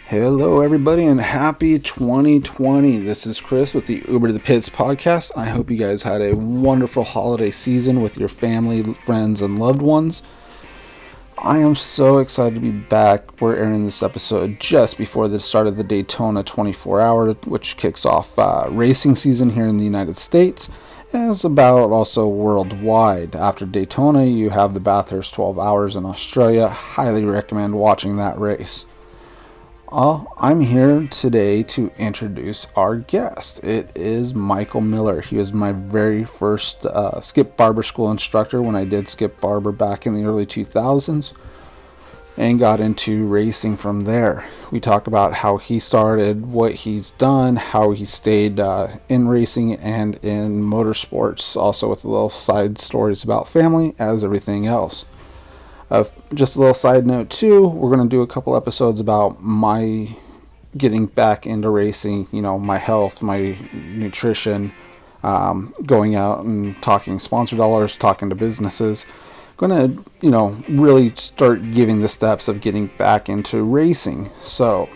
Hello, everybody, and happy 2020. This is Chris with the Uber to the Pits podcast. I hope you guys had a wonderful holiday season with your family, friends, and loved ones. I am so excited to be back. We're airing this episode just before the start of the Daytona 24 hour, which kicks off racing season here in the United States. And it's about also worldwide. After Daytona, you have the Bathurst 12 hours in Australia. Highly recommend watching that race. I'm here today to introduce our guest. It is Mikel Miller. He was my very first skip barber school instructor when I did skip barber back in the early 2000s and got into racing from there. We talk about how he started, what he's done, how he stayed in racing and in motorsports, also with little side stories about family as everything else. Just a little side note too, we're going to do a couple episodes about my getting back into racing, my health, my nutrition, going out and talking sponsor dollars, talking to businesses. Going to, really start giving the steps of getting back into racing. So,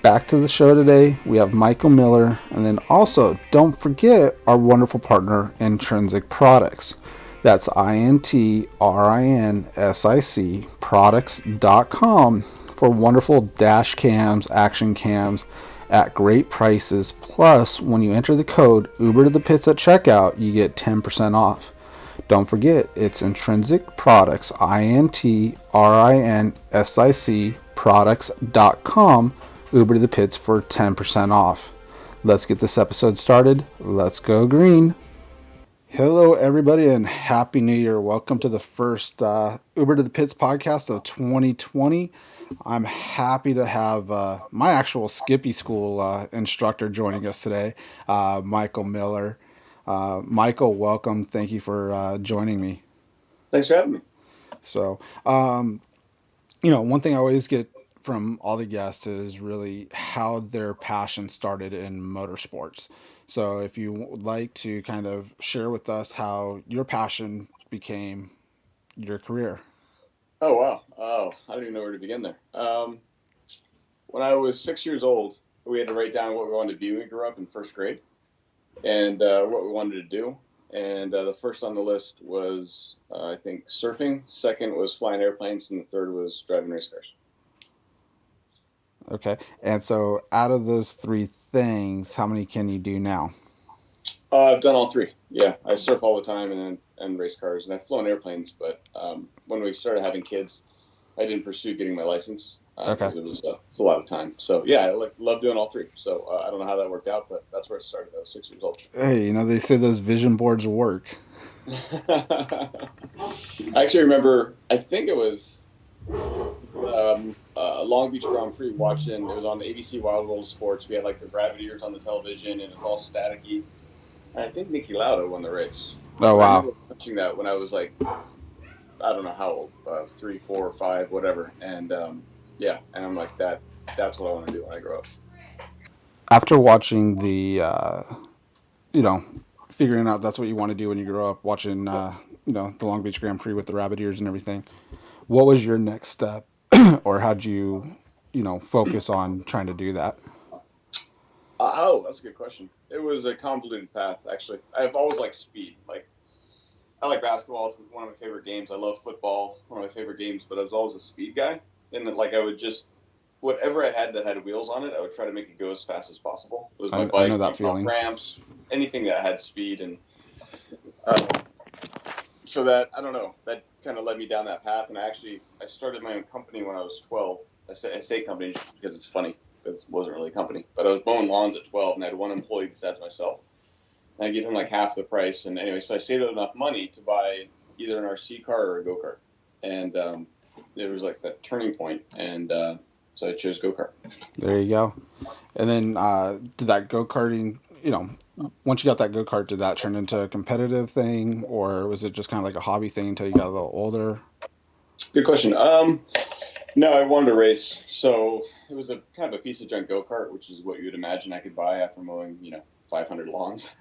back to the show today. We have Mikel Miller, and then also don't forget our wonderful partner, Intrinsic Products. That's INTRINSIC products.com for wonderful dash cams, action cams at great prices. Plus, when you enter the code Uber to the Pits at checkout, you get 10% off. Don't forget, it's Intrinsic Products, INTRINSIC products.com, Uber to the Pits for 10% off. Let's get this episode started. Let's go green. Hello, everybody, and Happy New Year. Welcome to the first Uber to the Pits podcast of 2020. I'm happy to have my actual Skippy School instructor joining us today, Mikel Miller. Mikel, welcome. Thank you for joining me. Thanks for having me. So, one thing I always get from all the guests is really how their passion started in motorsports. So, if you would like to kind of share with us how your passion became your career. Oh, wow. Oh, I don't even know where to begin there. When I was 6 years old, we had to write down what we wanted to be when we grew up in first grade and what we wanted to do. And the first on the list was, I think, surfing. Second was flying airplanes. And the third was driving race cars. Okay. And so, out of those three things, how many can you do now? I've done all three. Yeah, I surf all the time and race cars. And I've flown airplanes. But when we started having kids, I didn't pursue getting my license Okay. because it's a lot of time. So yeah, I love doing all three. So I don't know how that worked out, but that's where it started. I was 6 years old. Hey, they say those vision boards work. I actually remember. I think it was Long Beach Grand Prix watching. It was on the ABC Wild World of Sports. We had like the graviteers on the television, and it was all staticky. And I think Niki Lauda won the race. Oh, But I wow. remember watching that when I was like, I don't know how old, 3, 4, 5, whatever. And yeah, and I'm like that. That's what I want to do when I grow up. After watching you know, figuring out that's what you want to do when you grow up, watching, the Long Beach Grand Prix with the rabbit ears and everything, what was your next step? Or how'd you, focus on trying to do that? Oh, that's a good question. It was a convoluted path, actually. I've always liked speed. Like I like basketball; it's one of my favorite games. I love football, one of my favorite games. But I was always a speed guy, and then, like I would just whatever I had that had wheels on it, I would try to make it go as fast as possible. It was my I know bike, that jumping off feeling. ramps, anything that had speed, and uh, so that I don't know that kind of led me down that path. And I started my own company when I was 12. I say company just because it's funny. It wasn't really a company, but I was mowing lawns at 12, and I had one employee besides myself. And I gave him like half the price. And anyway, so I saved up enough money to buy either an RC car or a go kart. And it was like that turning point, and so I chose go kart. There you go. And then did that go karting, once you got that go kart, did that turn into a competitive thing, or was it just kind of like a hobby thing until you got a little older? Good question. No, I wanted to race, so it was a kind of a piece of junk go kart, which is what you would imagine I could buy after mowing, 500 lawns.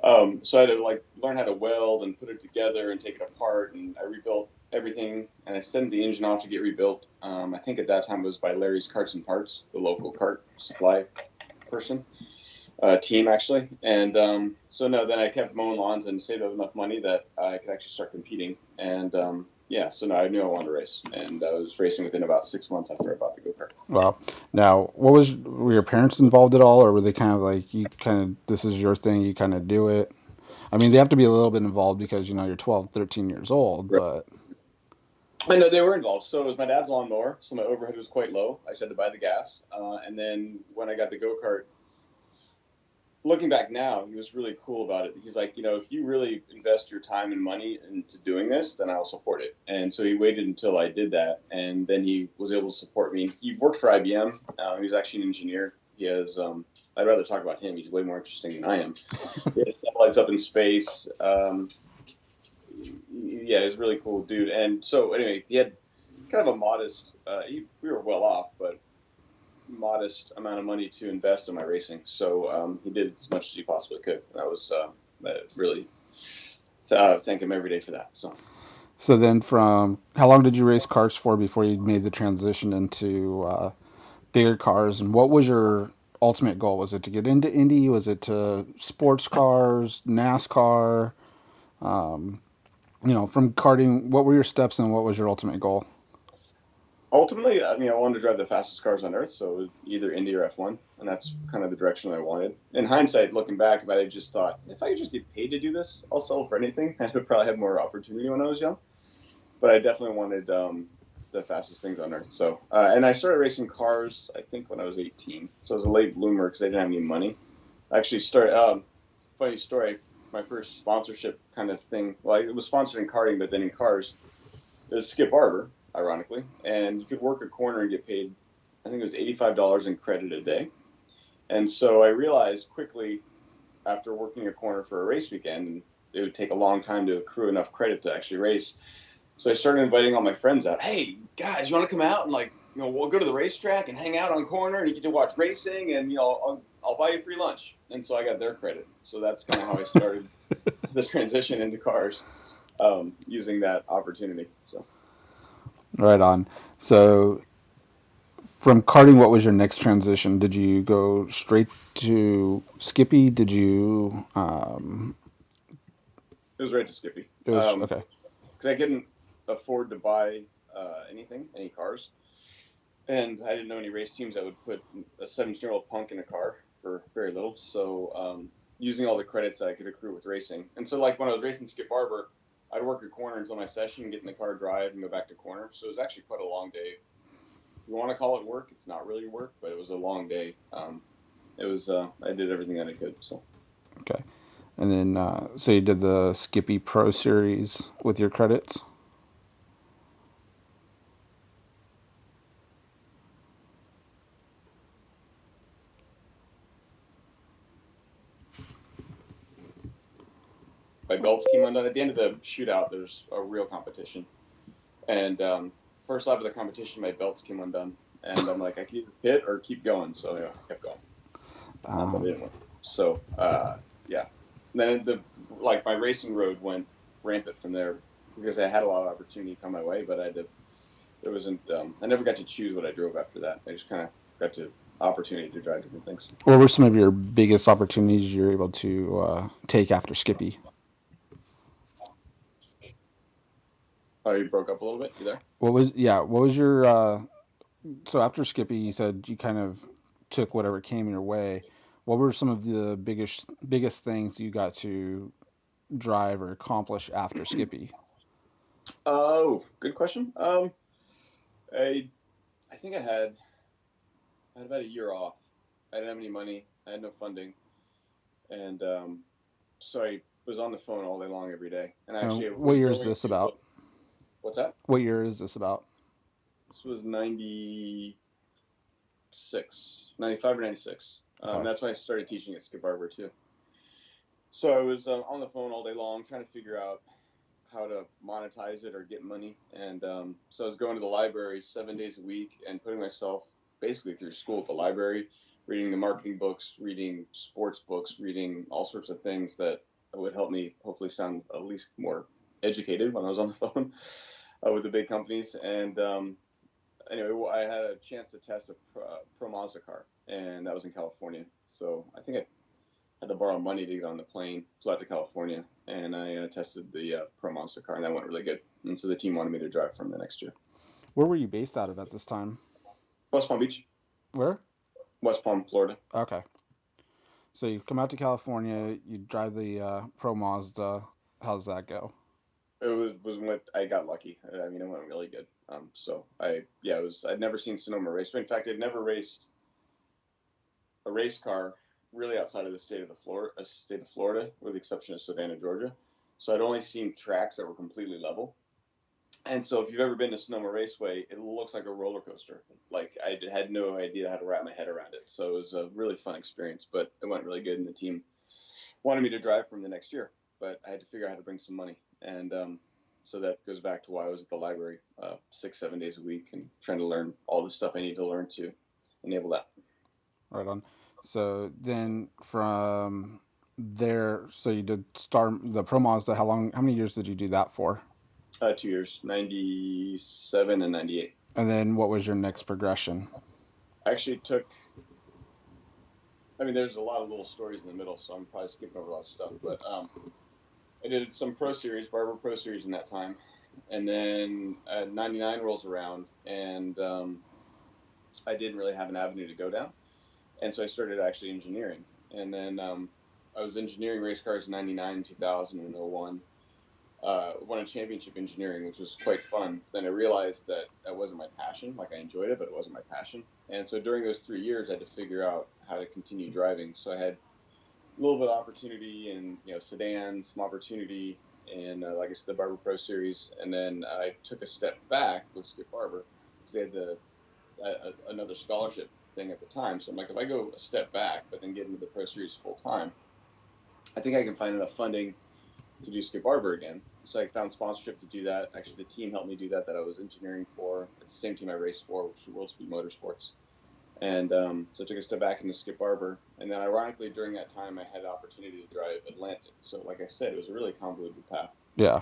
So I had to like learn how to weld and put it together and take it apart, and I rebuilt. everything, and I sent the engine off to get rebuilt. I think at that time it was by Larry's Carts and Parts, the local cart supply person, team actually. And so no, then I kept mowing lawns and saved up enough money that I could actually start competing. And yeah, so no, I knew I wanted to race, and I was racing within about 6 months after I bought the go kart. Well, now, were your parents involved at all, or were they kind of like, you kind of, this is your thing, you kind of do it? I mean, they have to be a little bit involved because, you're 12, 13 years old, Right. but I know they were involved. So it was my dad's lawnmower, so my overhead was quite low. I just had to buy the gas, and then when I got the go kart, looking back now, he was really cool about it. He's like, if you really invest your time and money into doing this, then I'll support it. And so he waited until I did that, and then he was able to support me. He worked for IBM. He's actually an engineer. He has. I'd rather talk about him. He's way more interesting than I am. He has satellites up in space. Yeah, he's a really cool dude. And so anyway, he had kind of a modest. We were well off, but modest amount of money to invest in my racing. So he did as much as he possibly could. And I was really thank him every day for that. so then from how long did you race cars for before you made the transition into bigger cars, and what was your ultimate goal? Was it to get into Indy? Was it to sports cars, NASCAR? From karting, what were your steps and what was your ultimate goal? Ultimately, I wanted to drive the fastest cars on earth, so it was either Indy or F1, and that's kind of the direction I wanted. In hindsight, looking back, if I had just thought, if I could just get paid to do this, I'll settle for anything. I would probably have more opportunity when I was young. But I definitely wanted the fastest things on earth. So, and I started racing cars, I think, when I was 18. So I was a late bloomer because I didn't have any money. I actually started, funny story, my first sponsorship kind of thing, well, it was sponsored in karting, but then in cars, it was Skip Barber, ironically, and you could work a corner and get paid, I think it was $85 in credit a day. And so I realized quickly after working a corner for a race weekend, and it would take a long time to accrue enough credit to actually race. So I started inviting all my friends out. Hey, guys, you want to come out and we'll go to the racetrack and hang out on corner and you get to watch racing and, I'll buy you free lunch. And so I got their credit. So that's kind of how I started the transition into cars, using that opportunity. So. Right on. So from karting, what was your next transition? Did you go straight to Skippy? Did you? It was right to Skippy. It was okay. Because I couldn't afford to buy any cars. And I didn't know any race teams that would put a 17-year-old punk in a car for very little. So using all the credits that I could accrue with racing. And so when I was racing Skip Barber, I'd work a corner until my session, get in the car, drive, and go back to corner. So it was actually quite a long day. If you want to call it work, it's not really work, but it was a long day. It was I did everything that I could. So. Okay. And then, so you did the Skippy Pro Series with your credits? My belts came undone. At the end of the shootout, there's a real competition. And first lap of the competition, my belts came undone. And I'm like, I can either hit or keep going. So, I kept going. But it didn't work. So, yeah. Then my racing road went rampant from there because I had a lot of opportunity come my way, but I never got to choose what I drove after that. I just kind of got to opportunity to drive different things. What were some of your biggest opportunities you were able to take after Skippy? Oh, you broke up a little bit. You there? What was your so after Skippy, you said you kind of took whatever came your way. What were some of the biggest things you got to drive or accomplish after Skippy? Oh, good question. I think I had about a year off. I didn't have any money. I had no funding, and so I was on the phone all day long every day. And actually, what year is this about? What's that? What year is this about? This was 95 or 96. Okay. That's when I started teaching at Skip Barber too. So I was on the phone all day long trying to figure out how to monetize it or get money. And so I was going to the library 7 days a week and putting myself basically through school at the library, reading the marketing books, reading sports books, reading all sorts of things that would help me hopefully sound at least more educated when I was on the phone. with the big companies. And anyway, I had a chance to test a Pro Mazda car, and that was in California. So I think I had to borrow money to get on the plane, flew out to California, and I tested the Pro Mazda car, and that went really good. And so the team wanted me to drive for them the next year. Where were you based out of at this time? West Palm Beach, Where? West Palm, Florida. Okay. So you come out to California, you drive the Pro Mazda. How's that go? It was when I got lucky. I mean, it went really good. So it was. I'd never seen Sonoma race. In fact, I'd never raced a race car really outside of the state of Florida, with the exception of Savannah, Georgia. So I'd only seen tracks that were completely level. And so if you've ever been to Sonoma Raceway, it looks like a roller coaster. Like I had no idea how to wrap my head around it. So it was a really fun experience, but it went really good, and the team wanted me to drive for them the next year. But I had to figure out how to bring some money, and so that goes back to why I was at the library 6, 7 days a week and trying to learn all the stuff I need to learn to enable that. Right on. So then from there, so you did start the Pro Mazda. How long? How many years did you do that for? 2 years, 97 and 98. And then what was your next progression? I actually took. I mean, there's a lot of little stories in the middle, so I'm probably skipping over a lot of stuff. But I did some Pro Series, Barber Pro Series in that time, and then 99 rolls around, and I didn't really have an avenue to go down, and so I started actually engineering, and then I was engineering race cars in 99, 2000, and 01. Won a championship engineering, which was quite fun. Then I realized that that wasn't my passion. Like I enjoyed it, but it wasn't my passion. And so during those 3 years, I had to figure out how to continue driving. So I had a little bit of opportunity in sedans, some opportunity in like I said, the Barber Pro Series, and then I took a step back with Skip Barber because they had another scholarship thing at the time. So I'm like, if I go a step back, but then get into the Pro Series full time, I think I can find enough funding to do Skip Barber again. So I found sponsorship to do that. Actually, the team helped me do that I was engineering for. It's the same team I raced for, which was World Speed Motorsports. And so I took a step back into Skip Barber. And then ironically, during that time, I had the opportunity to drive Atlantic. So like I said, it was a really convoluted path. Yeah.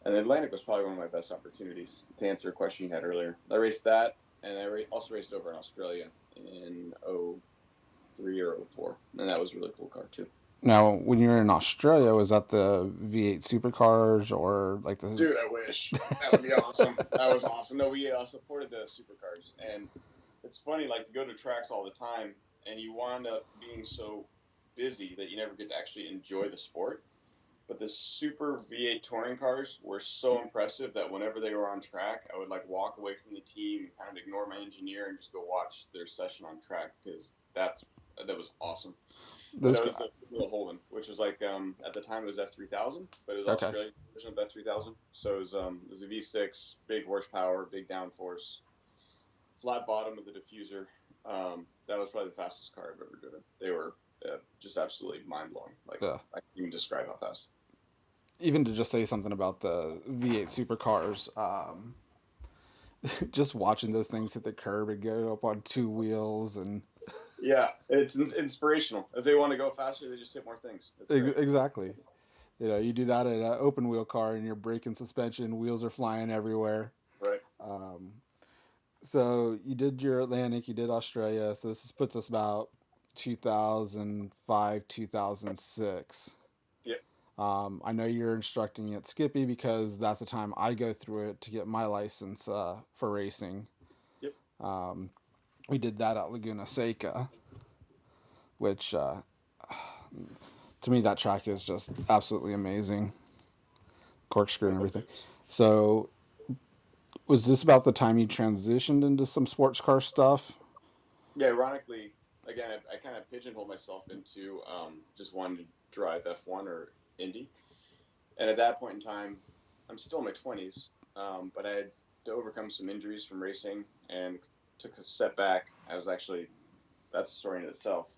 And Atlantic was probably one of my best opportunities to answer a question you had earlier. I raced that, and I also raced over in Australia in 03 or 04. And that was a really cool car, too. Now, when you were in Australia, was that the V8 supercars or like the? Dude, I wish that would be awesome. That was awesome. No, we supported the supercars, and it's funny. Like you go to tracks all the time, and you wind up being so busy that you never get to actually enjoy the sport. But the super V8 touring cars were so impressive that whenever they were on track, I would like walk away from the team and kind of ignore my engineer and just go watch their session on track because that was awesome. But Those. that was a little Holden, which was like at the time it was F3000, but it was Okay. Australian version of F3000. So it was a V6, big horsepower, big downforce, flat bottom with the diffuser. That was probably the fastest car I've ever driven. They were just absolutely mind blowing. Like Yeah. I can't even describe how fast. Even to just say something about the V8 supercars, just watching those things hit the curb and go up on two wheels and Yeah, it's inspirational. If they want to go faster, they just hit more things. It's great. exactly. You know, you do that at an open wheel car and you're braking suspension, wheels are flying everywhere. Right. So you did your Atlantic, you did Australia. So puts us about 2005, 2006. Yep. I know you're instructing at Skippy because that's the time I go through it to get my license for racing. Yep. We did that at Laguna Seca, which to me that track is just absolutely amazing. Corkscrew and everything. So was this about the time you transitioned into some sports car stuff? Yeah. Ironically, again, I kind of pigeonholed myself into just wanting to drive F1 or Indy. And at that point in time, I'm still in my 20s, but I had to overcome some injuries from racing and took a step back. That's a story in itself.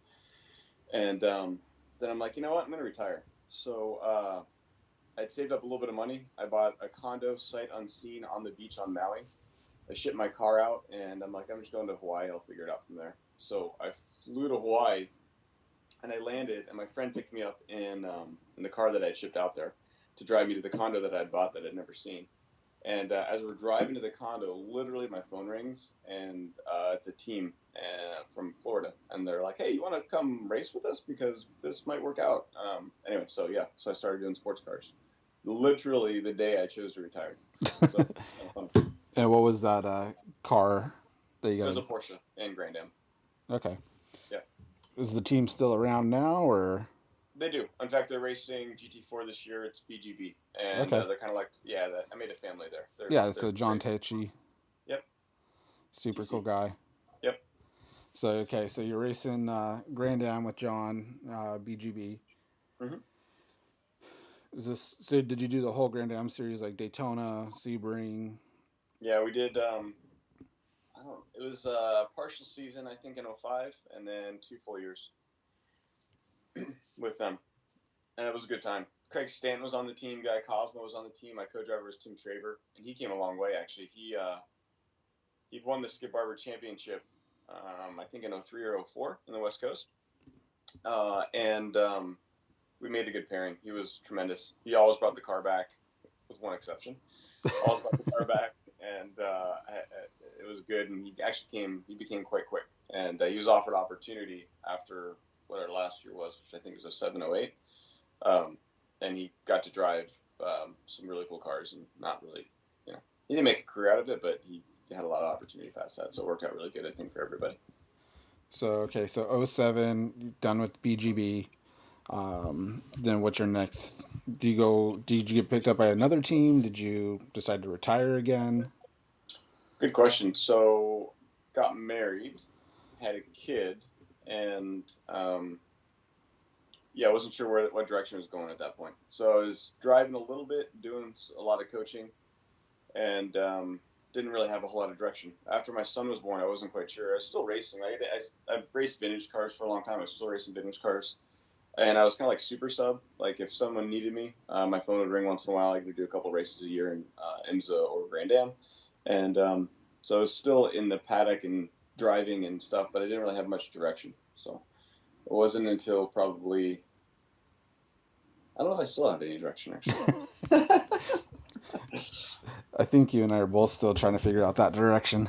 And then I'm like, you know what? I'm going to retire. So I'd saved up a little bit of money. I bought a condo sight unseen on the beach on Maui. I shipped my car out, and I'm like, I'm just going to Hawaii. I'll figure it out from there. So I flew to Hawaii, and I landed, and my friend picked me up in the car that I had shipped out there to drive me to the condo that I had bought that I'd never seen. And as we're driving to the condo, literally my phone rings, and it's a team from Florida, and they're like, "Hey, you want to come race with us because this might work out?" Anyway, so yeah, so I started doing sports cars, literally the day I chose to retire. So it's kind of fun. And what was that car that you It was got? a Porsche and Grand Am. Okay. Yeah, Is the team still around now, or? they do. In fact, they're racing GT4 this year. It's BGB, and Okay. they're kind of like, yeah, I made a family there. Yeah, They're so John great. Tecci, Yep, super cool TC. guy. Yep. So okay, so you're racing Grand Am with John BGB. Hmm. Is this so? Did you do the whole Grand Am series like Daytona, Sebring? Yeah, we did. I don't. It was a partial season, I think, in '05, and then 2 full years with them, and it was a good time. Craig Stanton was on the team. Guy Cosmo was on the team. My co-driver was Tim Traver, and he came a long way actually. He won the Skip Barber Championship, I think in '03 or '04 in the West Coast, and we made a good pairing. He was tremendous. He always brought the car back, with one exception. Always brought the car back, and it was good. And he became quite quick, and he was offered opportunity after what our last year was, which I think was '07, '08, and he got to drive some really cool cars, and not really, he didn't make a career out of it, but he had a lot of opportunity past that, so it worked out really good, I think, for everybody. So okay, so '07 done with BGB. Then what's your next? Do you go? Did you get picked up by another team? Did you decide to retire again? Good question. So, got married, had a kid, and yeah, I wasn't sure what direction I was going at that point. So I was driving a little bit, doing a lot of coaching, and didn't really have a whole lot of direction. After my son was born, I wasn't quite sure. I was still racing. I raced vintage cars for a long time. I was still racing vintage cars, and I was kind of like super sub. Like if someone needed me, my phone would ring once in a while. I could do a couple races a year in IMSA or Grand Am, and so I was still in the paddock and driving and stuff, but I didn't really have much direction. So it wasn't until probably, I don't know if I still have any direction actually. I think you and I are both still trying to figure out that direction.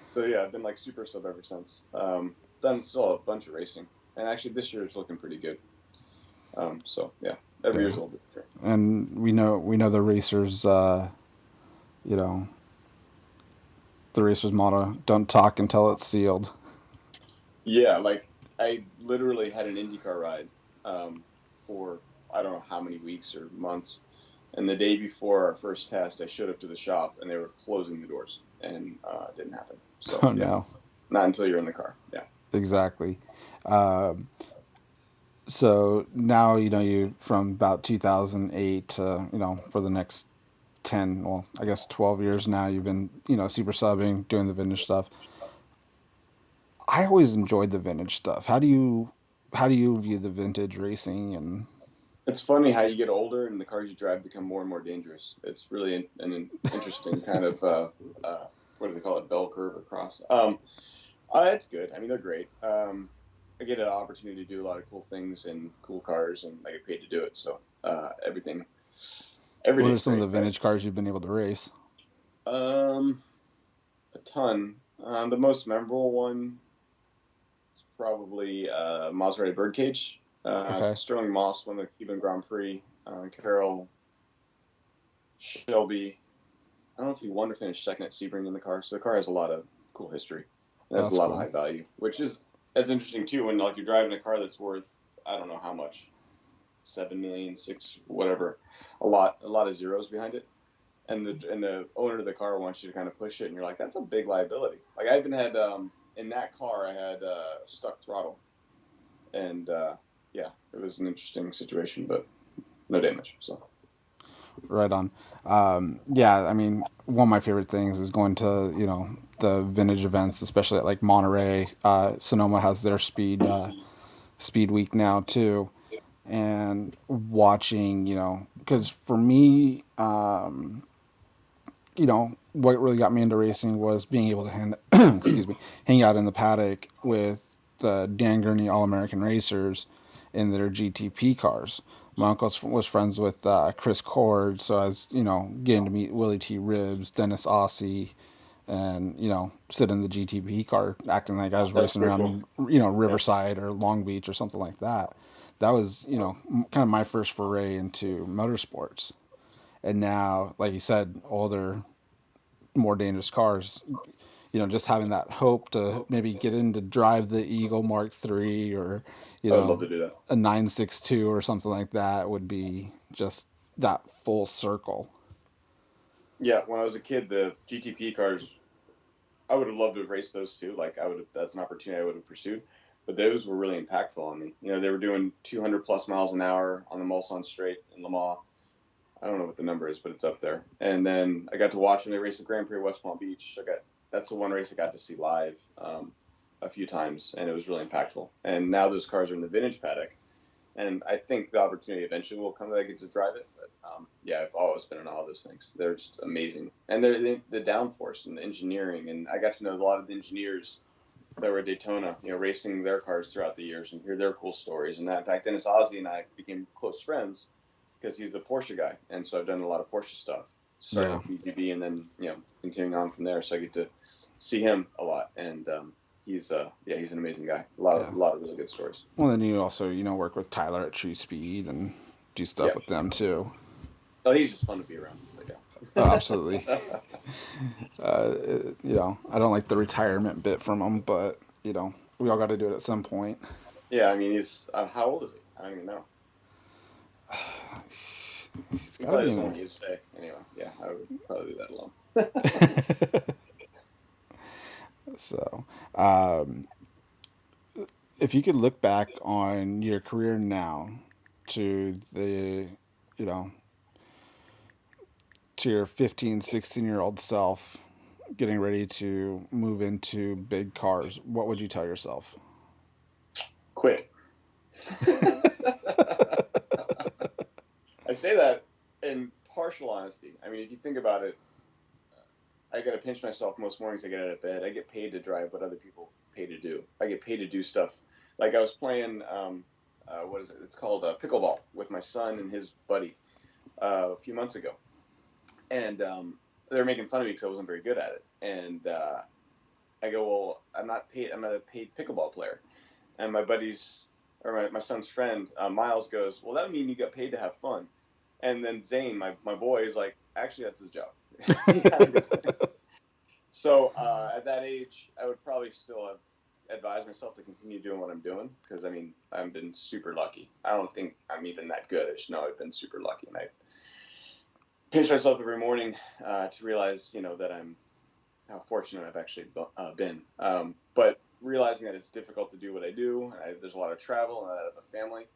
So yeah, I've been like super sub ever since. Done still a bunch of racing, and actually this year is looking pretty good. So yeah, every year's Yeah, a little bit different. and we know the racers. You know the racers' motto: "Don't talk until it's sealed." Yeah, like I literally had an IndyCar ride for I don't know how many weeks or months, and the day before our first test, I showed up to the shop and they were closing the doors, and it didn't happen. So Oh yeah, no, not until you're in the car. Yeah. exactly. Um, so now you from about 2008 to for the next 10, well, I guess 12 years now you've been super subbing, doing the vintage stuff. I always enjoyed the vintage stuff. How do you view the vintage racing and It's funny how you get older and the cars you drive become more and more dangerous. It's really an interesting kind of what do they call it, bell curve or cross. It's good. I mean, they're great. I get an opportunity to do a lot of cool things in cool cars, and I get paid to do it. So every what are day's some of great, the right? vintage cars you've been able to race? Um, a ton. The most memorable one is probably Maserati Birdcage. Okay. Sterling Moss won the Cuban Grand Prix. Carroll Shelby, I don't know if he won or finished second at Sebring in the car. So the car has a lot of cool history. It has a That's lot of cool. high value, which is that's interesting too. When like you're driving a car that's worth I don't know how much, 7 million, six, whatever, a lot of zeros behind it, and the owner of the car wants you to kind of push it, and you're like, that's a big liability. Like I even had in that car, I had stuck throttle, and yeah, it was an interesting situation, but no damage. So Right on. Yeah, I mean, one of my favorite things is going to the vintage events, especially at like Monterey. Sonoma has their speed week now too, and watching because for me, what really got me into racing was being able to excuse me, hang out in the paddock with the Dan Gurney All American Racers in their GTP cars. My uncle was friends with Chris Cord, so I was, getting to meet Willie T. Ribbs, Dennis Aussie, and, sit in the GTP car acting like I was That's racing pretty cool. around, Yeah, Riverside or Long Beach or something like that. That was, kind of my first foray into motorsports. And now, like you said, older, more dangerous cars, just having that hope to maybe get in to drive the Eagle Mark III or, I would love to do that. a 962 or something like that would be just that full circle. Yeah, when I was a kid, the GTP cars, I would have loved to have raced those too. Like I would have, that's an opportunity I would have pursued. But those were really impactful on me. They were doing 200 plus miles an hour on the Mulsanne Straight in Le Mans. I don't know what the number is, but it's up there. And then I got to watch them. They raced the Grand Prix of West Palm Beach. That's the one race I got to see live a few times, and it was really impactful. And now those cars are in the vintage paddock, and I think the opportunity eventually will come that I get to drive it. But yeah, I've always been in all of those things. They're just amazing, and the downforce and the engineering. And I got to know a lot of the engineers that were at Daytona, racing their cars throughout the years and hear their cool stories. And in fact, Dennis Ozzie and I became close friends because he's the Porsche guy, and so I've done a lot of Porsche stuff. Starting Yeah. with BGB and then continuing on from there. So I get to see him a lot, and he's an amazing guy. Yeah. A lot of really good stories. Well, then you also, work with Tyler at True Speed and do stuff Yeah. with them too. Oh, he's just fun to be around. But Oh, yeah. absolutely. I don't like the retirement bit from him, but, we all got to do it at some point. Yeah, I mean, he's how old is he? I don't even know. He's He got to probably be doesn't in want you to say. Anyway, yeah, I would probably leave that alone. there. So, um, if you could look back on your career now to you know, to your 15, 16-year-old self getting ready to move into big cars, what would you tell yourself? Quit. I say that in partial honesty. I mean, if you think about it, I got to pinch myself most mornings I get out of bed. I get paid to drive what other people pay to do. I get paid to do stuff. Like I was playing, what is it? It's called pickleball with my son and his buddy a few months ago. And they were making fun of me because I wasn't very good at it. And I go, well, I'm not paid. I'm not a paid pickleball player. And my buddy's, or my son's friend, Miles goes, well, that would mean you got paid to have fun. And then Zane, my boy, is like, actually, that's his job. So at that age, I would probably still have advised myself to continue doing what I'm doing because, I mean, I've been super lucky. I don't think I'm even that good. I just know I've been super lucky. And I pinch myself every morning to realize, that I'm how fortunate I've actually been. But realizing that it's difficult to do what I do, there's a lot of travel and I have a family,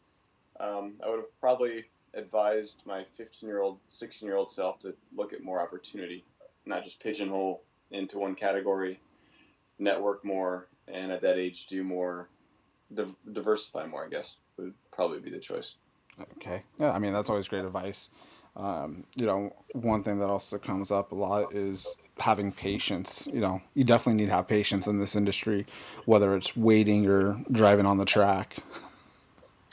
I would have probably advised my 15-year-old, 16-year-old self to look at more opportunity, not just pigeonhole into one category, network more, and at that age do more, diversify more, I guess, would probably be the choice. Okay. Yeah, I mean, that's always great advice. One thing that also comes up a lot is having patience. You definitely need to have patience in this industry, whether it's waiting or driving on the track.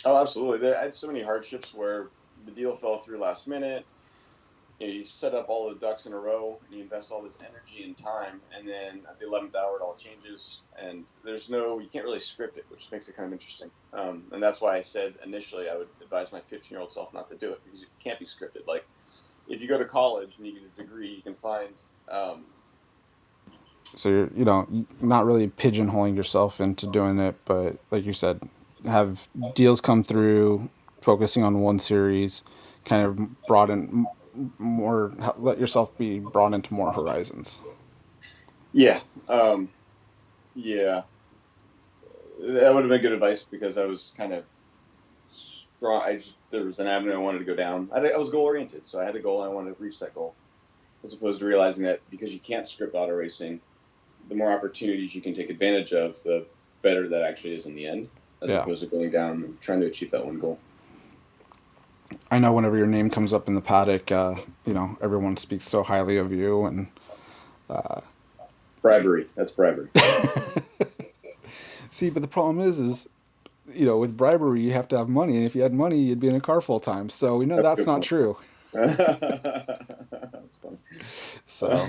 Oh, absolutely. I had so many hardships where the deal fell through last minute. You set up all the ducks in a row and you invest all this energy and time, and then at the 11th hour it all changes, and you can't really script it, which makes it kind of interesting. And that's why I said initially I would advise my 15-year-old self not to do it because it can't be scripted. Like if you go to college and you get a degree, you can find So you're, not really pigeonholing yourself into doing it, but like you said, have deals come through, focusing on one series, kind of broaden more, let yourself be brought into more horizons. yeah, yeah, that would have been good advice because I was kind of strong. There was an avenue I wanted to go down. I was goal oriented, so I had a goal and I wanted to reach that goal, as opposed to realizing that because you can't script auto racing, the more opportunities you can take advantage of, the better that actually is in the end, as Yeah. opposed to going down and trying to achieve that one goal. I know whenever your name comes up in the paddock, everyone speaks so highly of you, and Bribery. That's bribery. see, but the problem is with bribery, you have to have money, and if you had money, you'd be in a car full time. So we know That's a that's good not point. true. That's funny. So,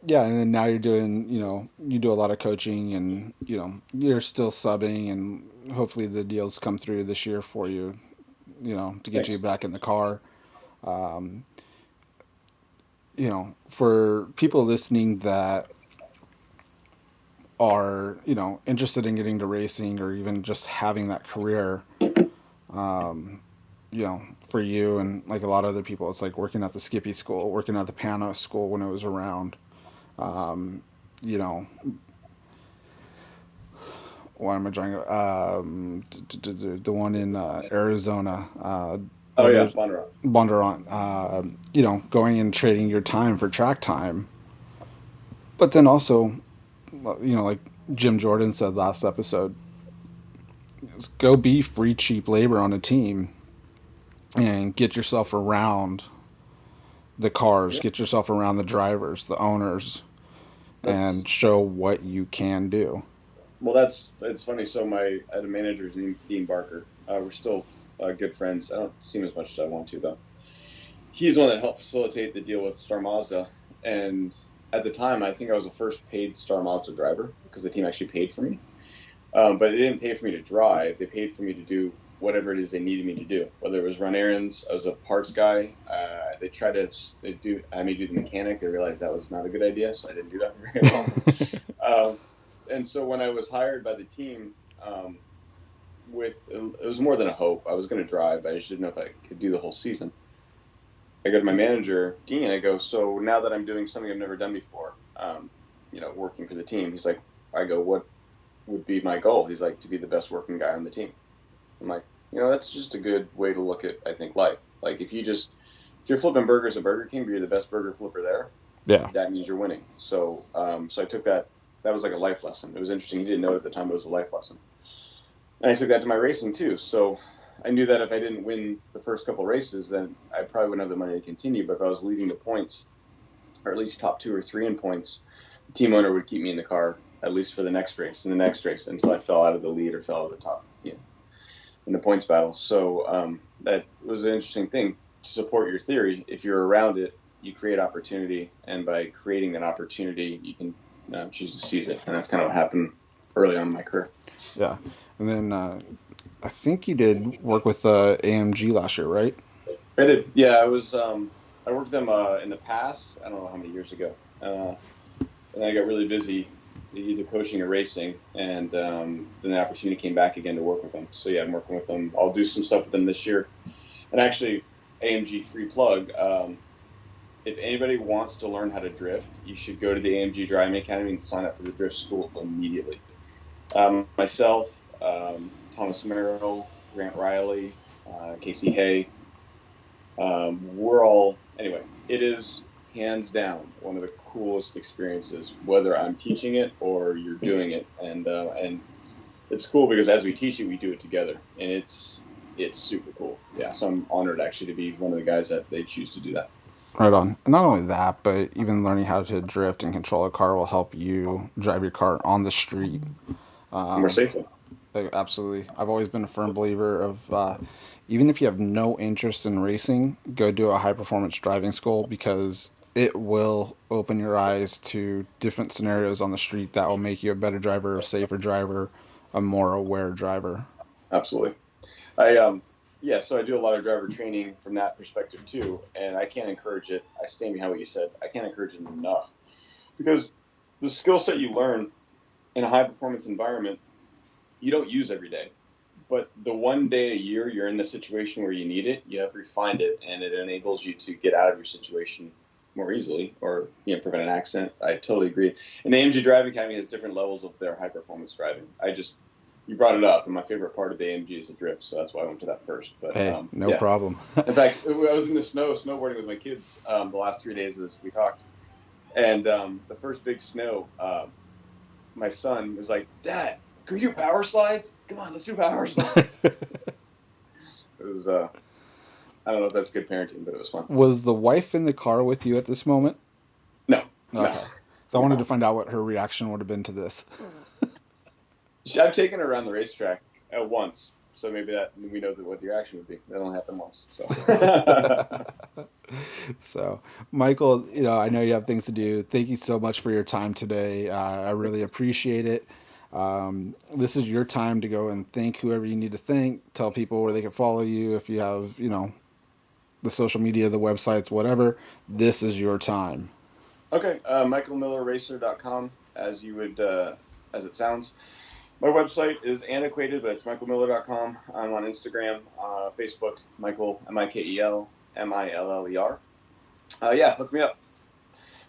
yeah, and then now you're doing, you do a lot of coaching, and you're still subbing, and hopefully the deals come through this year for you, to get you Thanks. back in the car. For people listening that are, interested in getting to racing or even just having that career, for you and like a lot of other people, it's like working at the Skippy school, working at the piano school when it was around. You know, what am I trying to? The one in Arizona, Oh yeah, there's Bondurant. Bondurant. Going and trading your time for track time, but then also, like Jim Jordan said last episode, is go be free cheap labor on a team and get yourself around the cars, Yeah. get yourself around the drivers, the owners, and That's show what you can do. well. That's it's funny. So I had a manager named Dean Barker. We're still good friends. I don't see him as much as I want to though. He's the one that helped facilitate the deal with Star Mazda. And at the time, I think I was the first paid Star Mazda driver because the team actually paid for me. But they didn't pay for me to drive. They paid for me to do whatever it is they needed me to do. Whether it was run errands, I was a parts guy. They tried to have me do the mechanic. I realized that was not a good idea, so I didn't do that very long. And so when I was hired by the team, with it was more than a hope. I was going to drive. I just didn't know if I could do the whole season. I go to my manager, Dean. I go, so now that I'm doing something I've never done before, working for the team. He's like, I go, what would be my goal? He's like, to be the best working guy on the team. I'm like, that's just a good way to look at, I think, life. Like if you're flipping burgers at Burger King, but you're the best burger flipper there, Yeah. that means you're winning. So I took that. That was like a life lesson. It was interesting. He didn't know it at the time, but it was a life lesson. And I took that to my racing too. So I knew that if I didn't win the first couple races, then I probably wouldn't have the money to continue. But if I was leading the points, or at least top two or three in points, the team owner would keep me in the car at least for the next race and the next race until I fell out of the lead or fell out of the top, in the points battle. So that was an interesting thing to support your theory. If you're around it, you create opportunity, and by creating that opportunity, you can choose to seize it. And that's kind of what happened early on in my career. Yeah. And then I think you did work with AMG last year, right? I did. Yeah, I was. I worked with them in the past. I don't know how many years ago. And then I got really busy, either coaching or racing, and then the opportunity came back again to work with them. So yeah, I'm working with them. I'll do some stuff with them this year. And actually, AMG free plug. If anybody wants to learn how to drift, you should go to the AMG Driving Academy and sign up for the drift school immediately. Myself, Thomas Merrill, Grant Riley, Casey Hay, we're all anyway. It is hands down one of the coolest experiences, whether I'm teaching it or you're doing it, and it's cool because as we teach it, we do it together, and it's super cool. Yeah, so I'm honored actually to be one of the guys that they choose to do that. Right on. And not only that, but even learning how to drift and control a car will help you drive your car on the street. More safely. Absolutely. I've always been a firm believer of even if you have no interest in racing, go do a high performance driving school because it will open your eyes to different scenarios on the street that will make you a better driver, a safer driver, a more aware driver. Absolutely. I yeah, so I do a lot of driver training from that perspective too, and I can't encourage it. I stand behind what you said. I can't encourage it enough because the skill set you learn in a high performance environment you don't use every day. But the one day a year you're in the situation where you need it, you have refined it, and it enables you to get out of your situation more easily, or prevent an accident. I totally agree. And the AMG Driving Academy has different levels of their high performance driving. You brought it up, and my favorite part of the AMG is the drift, so that's why I went to that first. But Hey, no yeah, problem. in fact, I was in the snow snowboarding with my kids the last 3 days as we talked, and the first big snow. My son was like, "Dad, can we do power slides? Come on, let's do power slides." It was I don't know if that's good parenting, but it was fun. Was the wife in the car with you at this moment? No, no, Okay. So I wanted to no. find out what her reaction would have been to this. I've taken her around the racetrack once, so maybe that we know what the reaction would be. That only happened once. So So, Michael, I know you have things to do. Thank you so much for your time today. I really appreciate it. This is your time to go and thank whoever you need to thank. Tell people where they can follow you if you have, the social media, the websites, whatever. This is your time. okay, michaelmillerracer.com, as you would as it sounds. My website is antiquated, but it's michaelmiller.com. I'm on Instagram, Facebook, Michael, Mikel, Miller. Yeah, hook me up.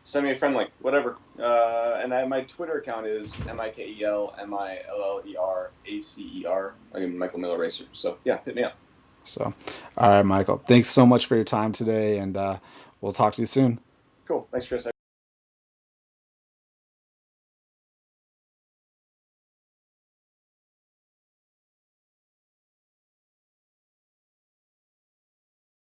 Send me a friend link, whatever. My Twitter account is MikelMilleracer. Again, Michael Miller Racer. So yeah, hit me up. So, all right, Michael. Thanks so much for your time today, and we'll talk to you soon. Cool. Thanks, Chris.